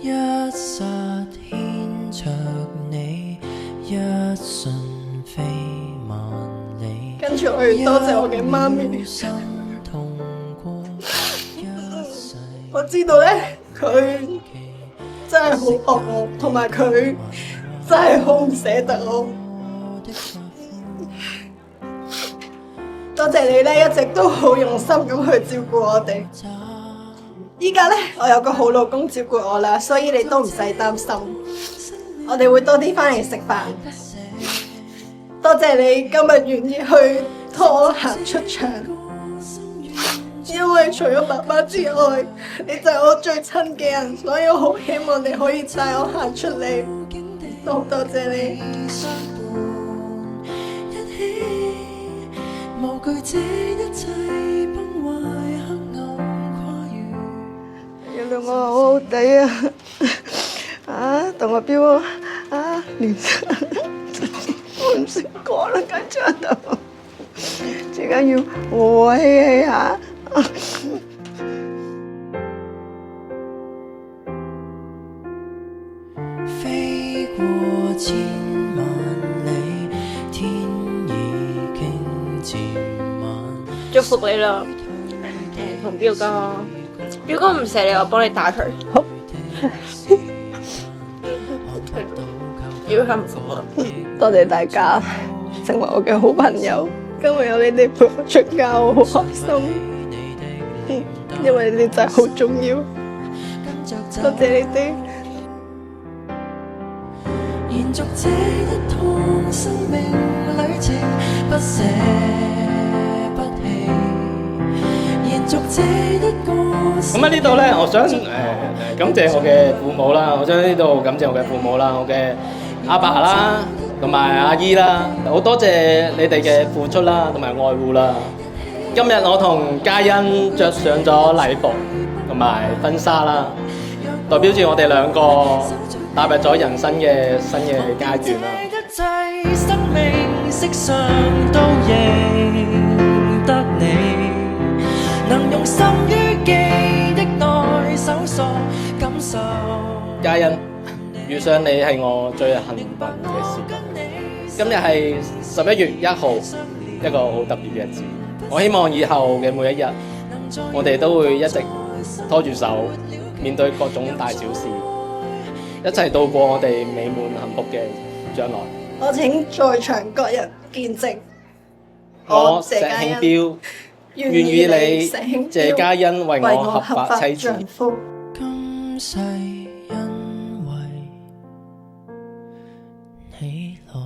一剎牽着你，一瞬飛萬里。跟住我要多謝我嘅媽咪。我知道咧，佢真係好愛我，同埋佢真係好唔捨得我。多謝你咧，一直都好用心咁去照顧我哋。依家咧，我有個好老公照顧我啦，所以你都唔使擔心。我哋會多啲翻嚟食飯。多謝你今日願意去拖我行出場，因為除咗爸爸之外，你就係我最親嘅人，所以我好希望你可以帶我行出嚟。好多謝你。無懼這一切崩壞黑暗跨越。原諒我好好地啊！同我表啊連我唔識講啦，緊張到，而家要和和氣氣下。飛過千萬里，天已經漸晚。祝福你啦，同表哥，表哥唔捨你，我幫你打佢。好，要幸福啊！多謝大家成為我嘅好朋友，今日有你哋陪我出街，我好開心，因為你哋真係好重要。多謝你哋。延續這一趟生命旅程，不捨不棄。延續這一個。咁喺呢度咧，我想感謝我嘅父母啦，我想喺呢度感謝我嘅父母啦，我嘅阿爸啦，同埋阿姨啦，好多謝你哋嘅付出啦，同埋愛護啦。今日我同嘉欣着上咗禮服同埋婚紗啦，代表住我哋兩個踏入咗人生嘅新嘅階段啦。生命色上都認得你，能用心於記憶內搜索感受。嘉欣，遇上你係我最幸運嘅時間。今日係11月1號，一個好特別嘅日子。我希望以後嘅每一日，我哋都會一直拖住手，面對各種大小事，一齊度過我哋美滿幸福嘅將來。我請在場各人見證，我石慶標願與你謝嘉欣為我合法妻子。今世因為你來。